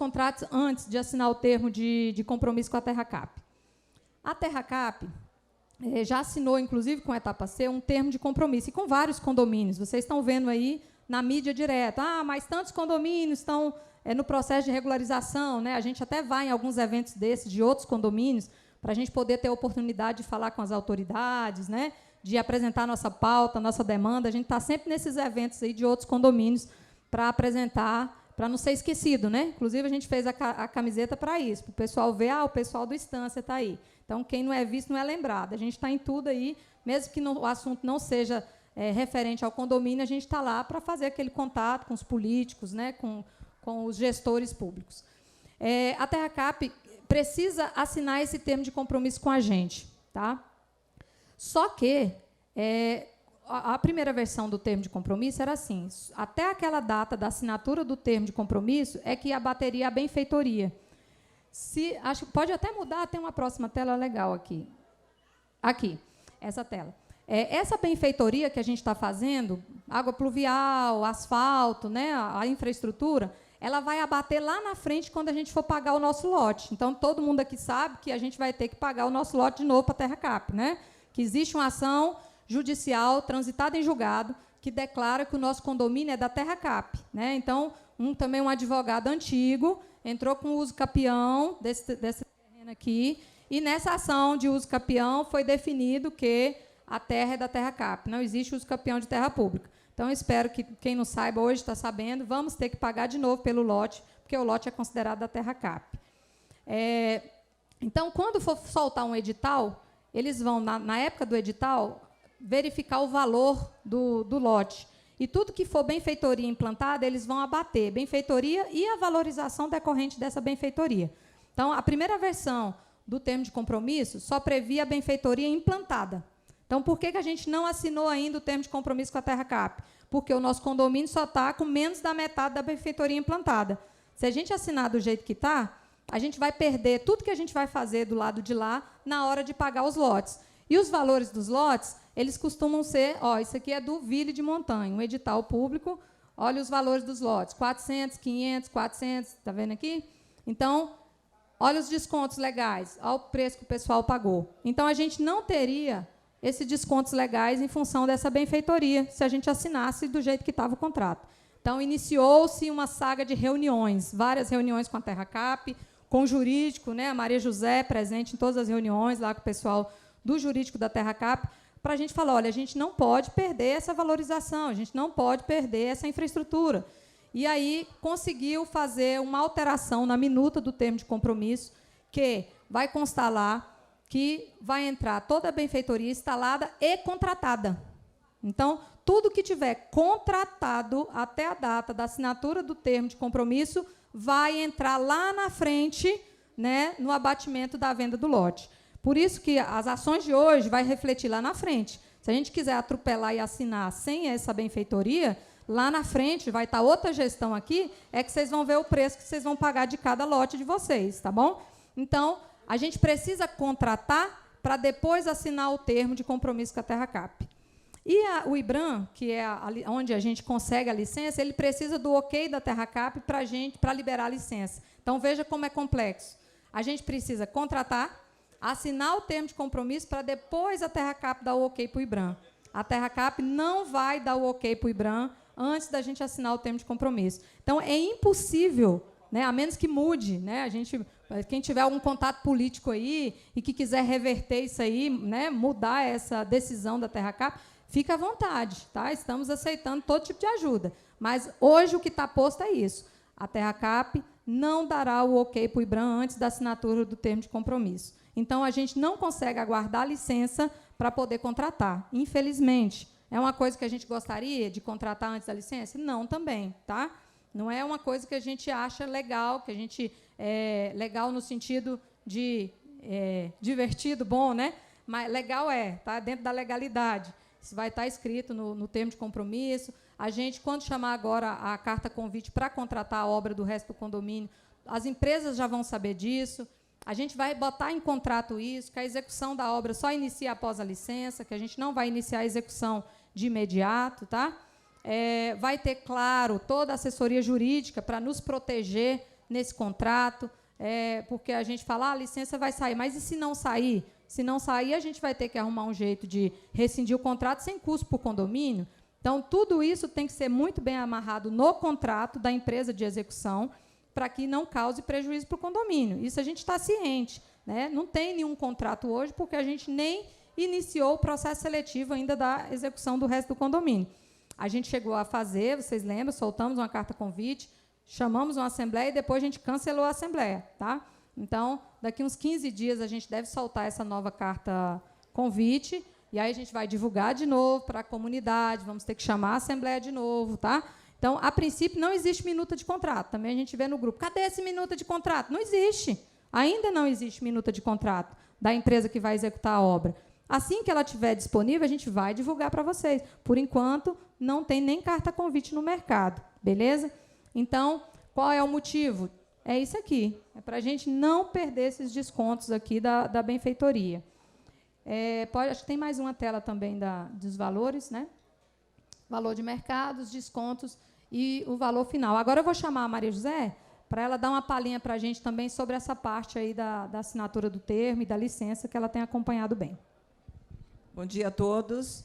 contratos antes de assinar o termo de compromisso com a TerraCap. A TerraCap já assinou, inclusive com a etapa C, um termo de compromisso, e com vários condomínios. Vocês estão vendo aí na mídia direta, mas tantos condomínios estão no processo de regularização, né? A gente até vai em alguns eventos desses, de outros condomínios, para a gente poder ter a oportunidade de falar com as autoridades, né? De apresentar nossa pauta, nossa demanda. A gente está sempre nesses eventos aí de outros condomínios para apresentar, para não ser esquecido, né? Inclusive, a gente fez a camiseta para isso, para o pessoal ver, o pessoal do Estância está aí. Então, quem não é visto não é lembrado. A gente está em tudo aí, mesmo que o assunto não seja referente ao condomínio, a gente está lá para fazer aquele contato com os políticos, né? com os gestores públicos. A TerraCap precisa assinar esse termo de compromisso com a gente. Tá? Só que a primeira versão do termo de compromisso era assim, até aquela data da assinatura do termo de compromisso é que abateria a benfeitoria. Acho que pode até mudar, tem uma próxima tela legal aqui. Aqui, essa tela. Essa benfeitoria que a gente está fazendo, água pluvial, asfalto, né, a infraestrutura, ela vai abater lá na frente quando a gente for pagar o nosso lote. Então, todo mundo aqui sabe que a gente vai ter que pagar o nosso lote de novo para a TerraCap, né? Que existe uma ação judicial transitada em julgado que declara que o nosso condomínio é da TerraCap, né? Então, também um advogado antigo entrou com o uso capião desse terreno aqui, e nessa ação de uso capião foi definido que a terra é da TerraCap, não existe uso capião de terra pública. Então, espero que quem não saiba hoje está sabendo, vamos ter que pagar de novo pelo lote, porque o lote é considerado da TerraCap. Então, quando for soltar um edital, eles vão, na época do edital, verificar o valor do lote. E tudo que for benfeitoria implantada, eles vão abater benfeitoria e a valorização decorrente dessa benfeitoria. Então, a primeira versão do termo de compromisso só previa a benfeitoria implantada. Então, por que a gente não assinou ainda o termo de compromisso com a TerraCap? Porque o nosso condomínio só está com menos da metade da benfeitoria implantada. Se a gente assinar do jeito que está, a gente vai perder tudo que a gente vai fazer do lado de lá na hora de pagar os lotes. E os valores dos lotes, eles costumam ser, isso aqui é do Ville de Montanha, um edital público, olha os valores dos lotes, 400, 500, 400, está vendo aqui? Então, olha os descontos legais, olha o preço que o pessoal pagou. Então, a gente não teria esses descontos legais em função dessa benfeitoria, se a gente assinasse do jeito que estava o contrato. Então, iniciou-se uma saga de reuniões, várias reuniões com a TerraCap, com o jurídico, né, a Maria José presente em todas as reuniões, lá com o pessoal do jurídico da TerraCap, para a gente falar, olha, a gente não pode perder essa valorização, a gente não pode perder essa infraestrutura. E aí conseguiu fazer uma alteração na minuta do termo de compromisso, que vai constar lá que vai entrar toda a benfeitoria instalada e contratada. Então, tudo que tiver contratado até a data da assinatura do termo de compromisso vai entrar lá na frente, né, no abatimento da venda do lote. Por isso que as ações de hoje vai refletir lá na frente. Se a gente quiser atropelar e assinar sem essa benfeitoria, lá na frente vai estar outra gestão aqui, é que vocês vão ver o preço que vocês vão pagar de cada lote de vocês, tá bom? Então, a gente precisa contratar para depois assinar o termo de compromisso com a TerraCap. E o IBRAM, que é onde a gente consegue a licença, ele precisa do ok da TerraCap para liberar a licença. Então, veja como é complexo. A gente precisa contratar, assinar o termo de compromisso para depois a TerraCap dar o ok para o IBRAM. A TerraCap não vai dar o ok para o IBRAM antes da gente assinar o termo de compromisso. Então, é impossível, né, a menos que mude, né, quem tiver algum contato político aí e que quiser reverter isso aí, né, mudar essa decisão da TerraCap, fica à vontade, tá? Estamos aceitando todo tipo de ajuda. Mas hoje o que está posto é isso. A TerraCap não dará o ok para o IBRAM antes da assinatura do termo de compromisso. Então, a gente não consegue aguardar a licença para poder contratar, infelizmente. É uma coisa que a gente gostaria de contratar antes da licença? Não, também. Tá? Não é uma coisa que a gente acha legal, que a gente legal no sentido de divertido, bom, né? Mas legal tá dentro da legalidade. Isso vai estar escrito no termo de compromisso. A gente, quando chamar agora a carta convite para contratar a obra do resto do condomínio, as empresas já vão saber disso. A gente vai botar em contrato isso, que a execução da obra só inicia após a licença, que a gente não vai iniciar a execução de imediato. Tá? Vai ter, claro, toda a assessoria jurídica para nos proteger nesse contrato, porque a gente fala, a licença vai sair, mas e se não sair? Se não sair, a gente vai ter que arrumar um jeito de rescindir o contrato sem custo para o condomínio. Então, tudo isso tem que ser muito bem amarrado no contrato da empresa de execução para que não cause prejuízo para o condomínio. Isso a gente está ciente, né? Não tem nenhum contrato hoje, porque a gente nem iniciou o processo seletivo ainda da execução do resto do condomínio. A gente chegou a fazer, vocês lembram, soltamos uma carta-convite, chamamos uma assembleia e depois a gente cancelou a assembleia. Tá? Então, daqui uns 15 dias, a gente deve soltar essa nova carta-convite, e aí a gente vai divulgar de novo para a comunidade, vamos ter que chamar a assembleia de novo. Tá? Então, a princípio, não existe minuta de contrato. Também a gente vê no grupo, cadê esse minuta de contrato? Não existe. Ainda não existe minuta de contrato da empresa que vai executar a obra. Assim que ela estiver disponível, a gente vai divulgar para vocês. Por enquanto, não tem nem carta-convite no mercado. Beleza? Então, qual é o motivo? É isso aqui. É para a gente não perder esses descontos aqui da benfeitoria. Acho que tem mais uma tela também dos valores, né? Valor de mercado, os descontos e o valor final. Agora eu vou chamar a Maria José para ela dar uma palhinha para a gente também sobre essa parte aí da assinatura do termo e da licença, que ela tem acompanhado bem. Bom dia a todos.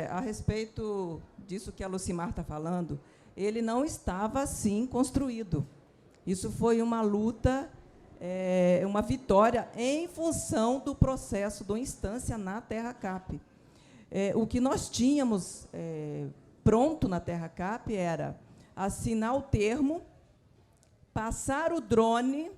A respeito disso que a Lucimar está falando, ele não estava assim construído. Isso foi uma luta, uma vitória em função do processo do instância na Terra Cap. O que nós tínhamos pronto na Terra Cap era assinar o termo, passar o drone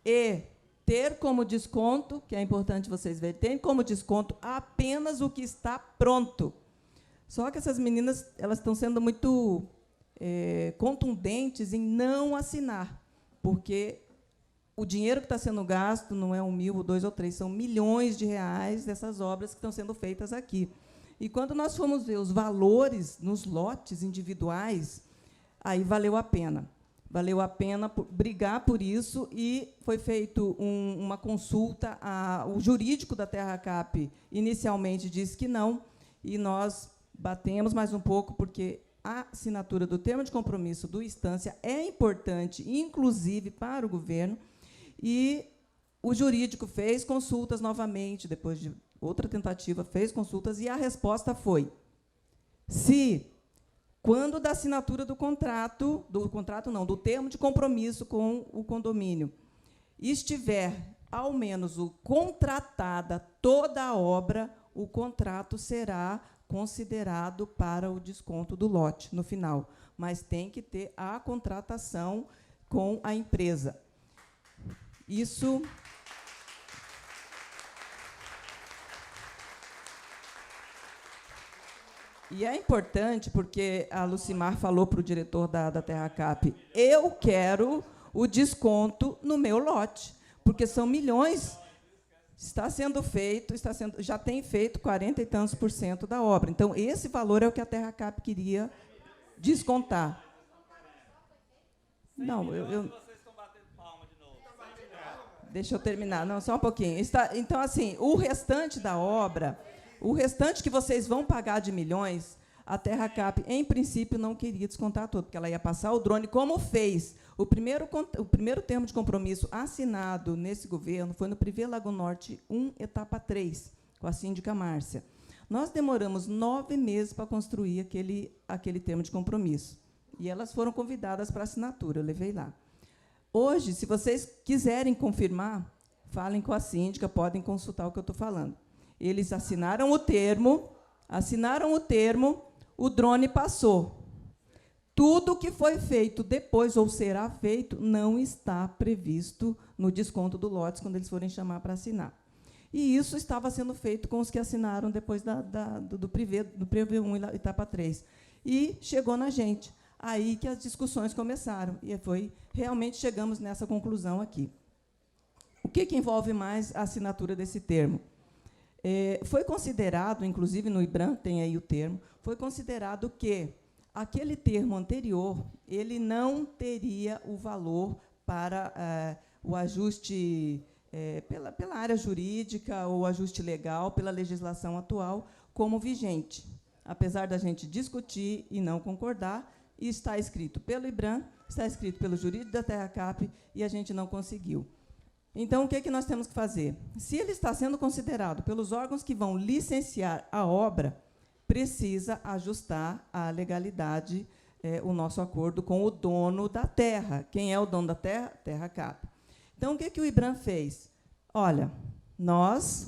e ter como desconto, que é importante vocês verem, tem como desconto apenas o que está pronto. Só que essas meninas elas estão sendo muito contundentes em não assinar, porque o dinheiro que está sendo gasto não é 1 mil, 2 ou 3, são milhões de reais dessas obras que estão sendo feitas aqui. E, quando nós fomos ver os valores nos lotes individuais, aí valeu a pena. Valeu a pena brigar por isso, e foi feito uma consulta. O jurídico da Terra Cap inicialmente disse que não, e nós batemos mais um pouco, porque a assinatura do termo de compromisso do instância é importante, inclusive para o governo, e o jurídico fez consultas novamente, depois de outra tentativa, fez consultas, e a resposta foi: quando da assinatura do termo de compromisso com o condomínio, estiver, ao menos, contratada toda a obra, o contrato será considerado para o desconto do lote, no final. Mas tem que ter a contratação com a empresa. Isso... E é importante, porque a Lucimar falou para o diretor da Terra Cap: eu quero o desconto no meu lote, porque são milhões. Está sendo feito, já tem feito 40 e tantos % da obra. Então, esse valor é o que a Terra Cap queria descontar. Não, vocês estão batendo palma de novo. Deixa eu terminar. Não, só um pouquinho. Então, assim, o restante da obra... O restante que vocês vão pagar de milhões, a Terra Cap, em princípio, não queria descontar todo, porque ela ia passar o drone, como fez. O primeiro termo de compromisso assinado nesse governo foi no Privé Lago Norte 1, etapa 3, com a síndica Márcia. Nós demoramos 9 meses para construir aquele termo de compromisso. E elas foram convidadas para assinatura, eu levei lá. Hoje, se vocês quiserem confirmar, falem com a síndica, podem consultar o que eu estou falando. Eles assinaram o termo, o drone passou. Tudo que foi feito depois, ou será feito, não está previsto no desconto do lotes, quando eles forem chamar para assinar. E isso estava sendo feito com os que assinaram depois do Privé 1, etapa 3. E chegou na gente. Aí que as discussões começaram. E realmente chegamos nessa conclusão aqui. O que envolve mais a assinatura desse termo? Foi considerado, inclusive no IBRAM tem aí o termo, foi considerado que aquele termo anterior ele não teria o valor para o ajuste pela área jurídica ou ajuste legal pela legislação atual como vigente. Apesar da gente discutir e não concordar, e está escrito pelo IBRAM, está escrito pelo jurídico da TerraCap, e a gente não conseguiu. Então, o que é que nós temos que fazer? Se ele está sendo considerado pelos órgãos que vão licenciar a obra, precisa ajustar à legalidade o nosso acordo com o dono da terra. Quem é o dono da terra? TerraCap. Então, o que é que o IBRAM fez? Olha,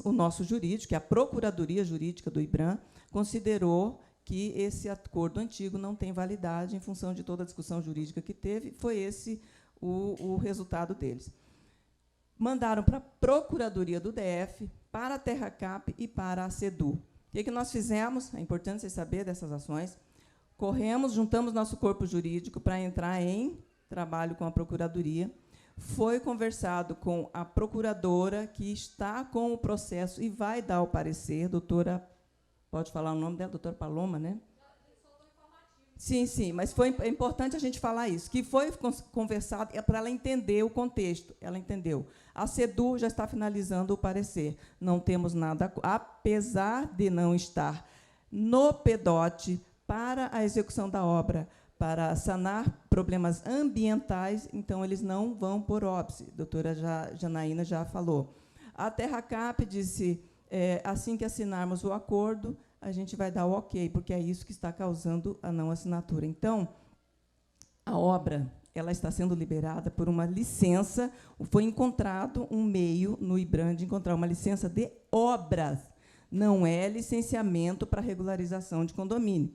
o nosso jurídico, que é a Procuradoria Jurídica do IBRAM, considerou que esse acordo antigo não tem validade em função de toda a discussão jurídica que teve. Foi esse o resultado deles. Mandaram para a Procuradoria do DF, para a TerraCap e para a CEDU. O que nós fizemos? É importante vocês saberem dessas ações. Corremos, juntamos nosso corpo jurídico para entrar em trabalho com a Procuradoria. Foi conversado com a procuradora, que está com o processo e vai dar o parecer, doutora, pode falar o nome dela, doutora Paloma, né? Sim, sim, mas é importante a gente falar isso, que foi conversado para ela entender o contexto. Ela entendeu. A CEDU já está finalizando o parecer. Não temos nada, apesar de não estar no PEDOT para a execução da obra, para sanar problemas ambientais, então eles não vão por óbice. A doutora Janaína já falou. A TerraCap disse, assim que assinarmos o acordo, a gente vai dar o ok, porque é isso que está causando a não assinatura. Então, a obra ela está sendo liberada por uma licença, foi encontrado um meio no IBRAM de encontrar uma licença de obras, não é licenciamento para regularização de condomínio.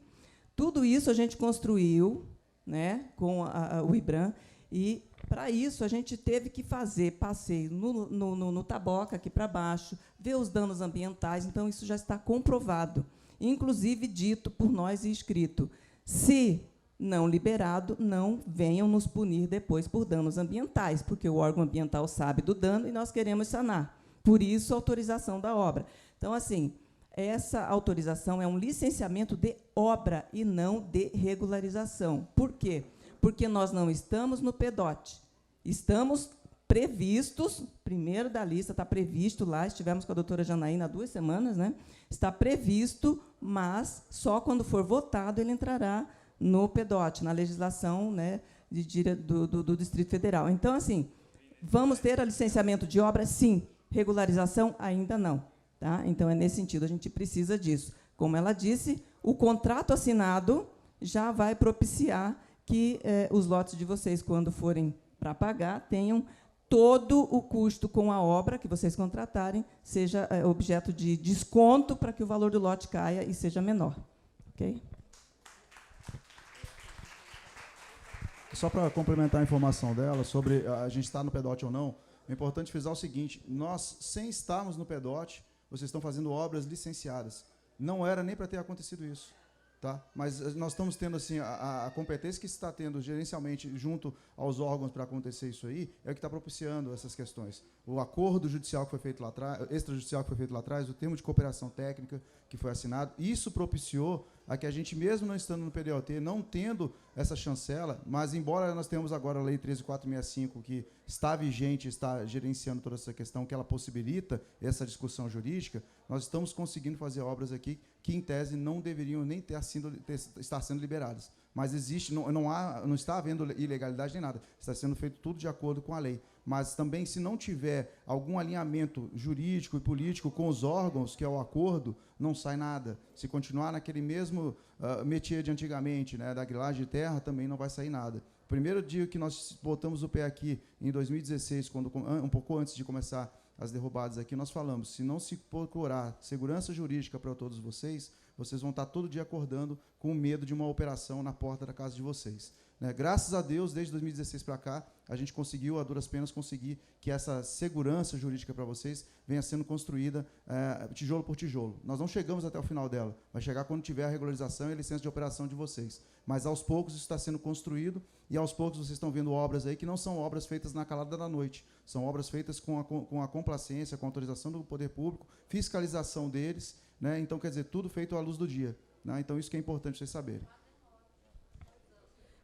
Tudo isso a gente construiu, né, com o IBRAM, e, para isso, a gente teve que fazer passeio no Taboca, aqui para baixo, ver os danos ambientais, então isso já está comprovado, inclusive dito por nós e escrito. Se não liberado, não venham nos punir depois por danos ambientais, porque o órgão ambiental sabe do dano e nós queremos sanar. Por isso, a autorização da obra. Então, assim, essa autorização é um licenciamento de obra e não de regularização. Por quê? Porque nós não estamos no PEDOT. Estamos previstos, primeiro da lista, está previsto lá, estivemos com a doutora Janaína há 2 semanas, né? Está previsto, mas só quando for votado ele entrará no PEDOT, na legislação, né, do Distrito Federal. Então, assim, vamos ter a licenciamento de obra? Sim. Regularização? Ainda não. Tá? Então, é nesse sentido, a gente precisa disso. Como ela disse, o contrato assinado já vai propiciar que os lotes de vocês, quando forem para pagar, tenham todo o custo com a obra que vocês contratarem, seja objeto de desconto para que o valor do lote caia e seja menor. Ok? Só para complementar a informação dela sobre a gente estar no PEDOT ou não, é importante frisar o seguinte: nós, sem estarmos no PEDOT, vocês estão fazendo obras licenciadas. Não era nem para ter acontecido isso. Tá? Mas nós estamos tendo assim, a competência que se está tendo gerencialmente junto aos órgãos para acontecer isso aí, é o que está propiciando essas questões. O acordo judicial que foi feito lá atrás, extrajudicial que foi feito lá atrás, o termo de cooperação técnica que foi assinado, isso propiciou a que a gente, mesmo não estando no PDOT, não tendo essa chancela, mas embora nós tenhamos agora a Lei 13.465, que está vigente, está gerenciando toda essa questão, que ela possibilita essa discussão jurídica, nós estamos conseguindo fazer obras aqui que, em tese, não deveriam nem estar sendo liberadas. Mas existe, não está havendo ilegalidade nem nada, está sendo feito tudo de acordo com a lei. Mas também, se não tiver algum alinhamento jurídico e político com os órgãos, que é o acordo, não sai nada. Se continuar naquele mesmo métier de antigamente, né, da grilagem de terra, também não vai sair nada. O primeiro dia que nós botamos o pé aqui, em 2016, um pouco antes de começar as derrubadas aqui, nós falamos, se não se procurar segurança jurídica para todos vocês, vocês vão estar todo dia acordando com medo de uma operação na porta da casa de vocês. Né? Graças a Deus, desde 2016 para cá, a gente conseguiu, a duras penas, conseguir que essa segurança jurídica para vocês venha sendo construída tijolo por tijolo. Nós não chegamos até o final dela, vai chegar quando tiver a regularização e a licença de operação de vocês. Mas, aos poucos, isso está sendo construído e, aos poucos, vocês estão vendo obras aí que não são obras feitas na calada da noite, são obras feitas com a complacência, com a autorização do poder público, fiscalização deles, né? Então, quer dizer, tudo feito à luz do dia. Né? Então, isso que é importante vocês saberem.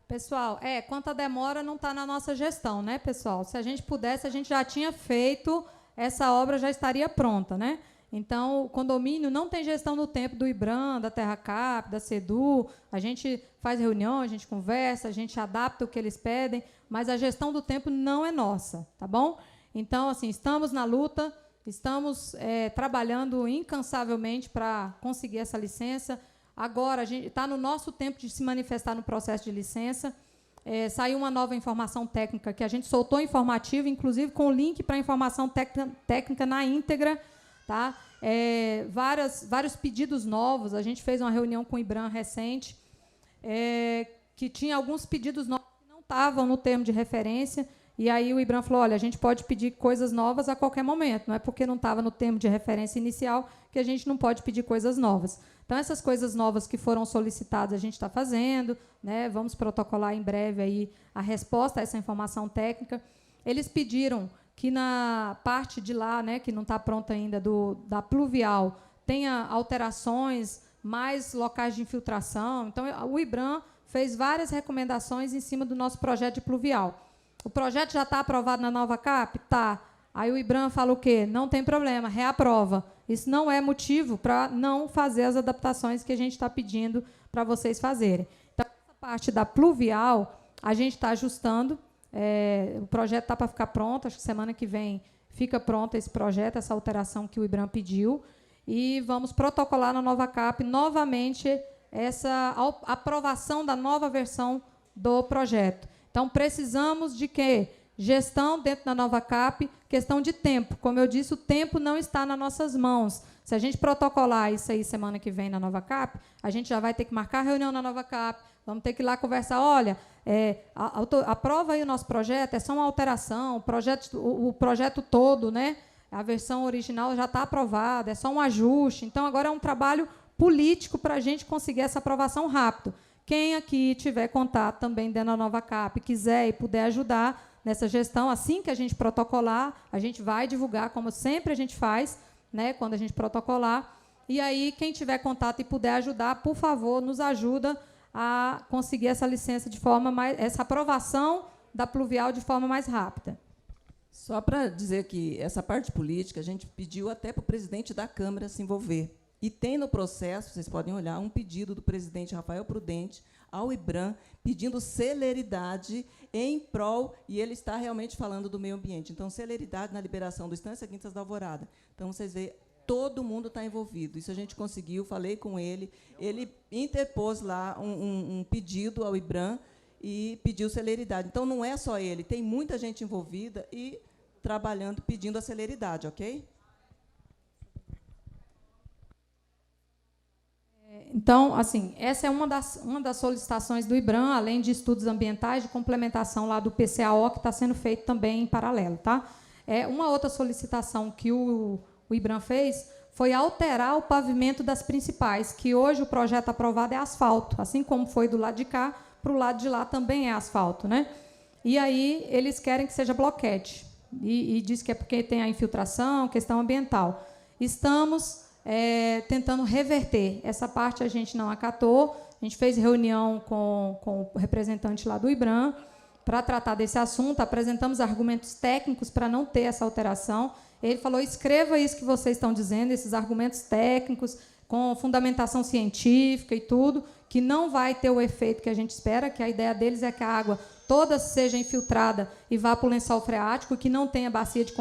Pessoal, quanto à demora não está na nossa gestão, né, pessoal? Se a gente pudesse, a gente já tinha feito, essa obra já estaria pronta, né? Então, o condomínio não tem gestão do tempo do IBRAM, da TerraCap, da CEDU. A gente faz reunião, a gente conversa, a gente adapta o que eles pedem, mas a gestão do tempo não é nossa, tá bom? Então, assim, estamos na luta, estamos trabalhando incansavelmente para conseguir essa licença. Agora, a gente está no nosso tempo de se manifestar no processo de licença. Saiu uma nova informação técnica que a gente soltou informativo, inclusive com link para a informação técnica na íntegra. Tá? Vários pedidos novos. A gente fez uma reunião com o IBRAM recente, que tinha alguns pedidos novos que não estavam no termo de referência, e aí o IBRAM falou, olha, a gente pode pedir coisas novas a qualquer momento, não é porque não estava no termo de referência inicial que a gente não pode pedir coisas novas. Então, essas coisas novas que foram solicitadas, a gente está fazendo, né? Vamos protocolar em breve aí a resposta a essa informação técnica. Eles pediram que na parte de lá, né, que não está pronta ainda, da pluvial, tenha alterações, mais locais de infiltração. Então, o IBRAM fez várias recomendações em cima do nosso projeto de pluvial. O projeto já está aprovado na nova CAP? Tá. Aí o IBRAM fala o quê? Não tem problema, reaprova. Isso não é motivo para não fazer as adaptações que a gente está pedindo para vocês fazerem. Então, essa parte da pluvial, a gente está ajustando. O projeto está para ficar pronto, acho que semana que vem fica pronto esse projeto, essa alteração que o IBRAM pediu, e vamos protocolar na nova CAP novamente essa aprovação da nova versão do projeto. Então, precisamos de quê? Gestão dentro da nova CAP, questão de tempo. Como eu disse, o tempo não está nas nossas mãos. Se a gente protocolar isso aí semana que vem na nova CAP, a gente já vai ter que marcar reunião na nova CAP, vamos ter que ir lá conversar, olha, aprova aí o nosso projeto, é só uma alteração, o projeto todo, né, a versão original já está aprovada, é só um ajuste. Então, agora é um trabalho político para a gente conseguir essa aprovação rápido. Quem aqui tiver contato também dentro da nova CAP, quiser e puder ajudar nessa gestão, assim que a gente protocolar, a gente vai divulgar, como sempre a gente faz, né, quando a gente protocolar. E aí, quem tiver contato e puder ajudar, por favor, nos ajuda a conseguir essa licença de forma essa aprovação da pluvial de forma mais rápida. Só para dizer que essa parte política, a gente pediu até para o presidente da Câmara se envolver. E tem no processo, vocês podem olhar, um pedido do presidente Rafael Prudente ao IBRAM, pedindo celeridade em prol, e ele está realmente falando do meio ambiente. Então, celeridade na liberação do Estância Quintas da Alvorada. Então, vocês veem, todo mundo está envolvido. Isso a gente conseguiu, falei com ele interpôs lá um pedido ao IBRAM e pediu celeridade. Então, não é só ele, tem muita gente envolvida e trabalhando, pedindo a celeridade, ok? Então, assim, essa é uma das solicitações do IBRAM, além de estudos ambientais, de complementação lá do PCAO, que está sendo feito também em paralelo. Tá? Uma outra solicitação que o IBRAM fez foi alterar o pavimento das principais, que hoje o projeto aprovado é asfalto, assim como foi do lado de cá, para o lado de lá também é asfalto. Né? E aí eles querem que seja bloquete, e diz que é porque tem a infiltração, questão ambiental. Estamos tentando reverter. Essa parte a gente não acatou. A gente fez reunião com o representante lá do IBRAM para tratar desse assunto, apresentamos argumentos técnicos para não ter essa alteração. Ele falou, escreva isso que vocês estão dizendo, esses argumentos técnicos, com fundamentação científica e tudo, que não vai ter o efeito que a gente espera, que a ideia deles é que a água toda seja infiltrada e vá para o lençol freático, que não tenha bacia de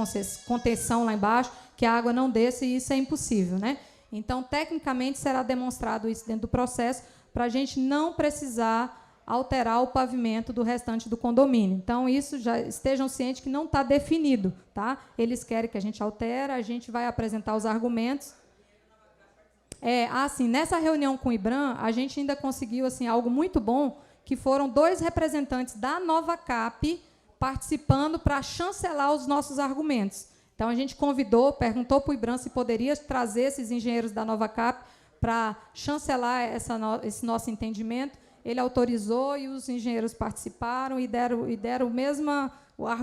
contenção lá embaixo, que a água não desça, e isso é impossível. Né? Então, tecnicamente, será demonstrado isso dentro do processo, para a gente não precisar alterar o pavimento do restante do condomínio. Então, isso já estejam cientes que não está definido. Tá? Eles querem que a gente altere, a gente vai apresentar os argumentos. Assim, nessa reunião com o IBRAM, a gente ainda conseguiu assim, algo muito bom, que foram 2 representantes da nova CAP participando para chancelar os nossos argumentos. Então, a gente convidou, perguntou para o IBRAM se poderia trazer esses engenheiros da nova CAP para chancelar esse nosso entendimento. Ele autorizou e os engenheiros participaram e deram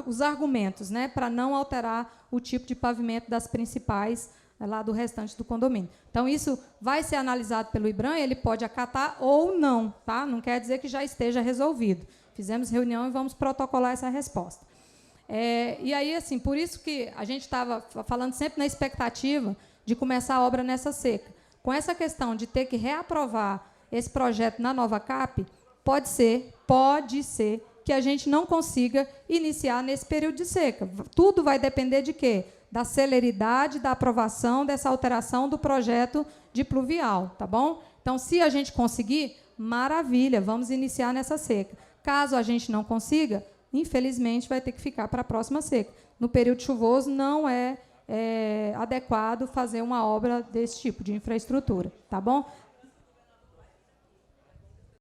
os argumentos, né, para não alterar o tipo de pavimento das principais lá do restante do condomínio. Então, isso vai ser analisado pelo IBRAM, ele pode acatar ou não, tá? Não quer dizer que já esteja resolvido. Fizemos reunião e vamos protocolar essa resposta. E aí, assim, por isso que a gente estava falando sempre na expectativa de começar a obra nessa seca. Com essa questão de ter que reaprovar esse projeto na nova CAP, pode ser que a gente não consiga iniciar nesse período de seca. Tudo vai depender de quê? Da celeridade da aprovação dessa alteração do projeto de pluvial, tá bom? Então, se a gente conseguir, maravilha, vamos iniciar nessa seca. Caso a gente não consiga, infelizmente, vai ter que ficar para a próxima seca. No período chuvoso, não é adequado fazer uma obra desse tipo de infraestrutura, tá bom?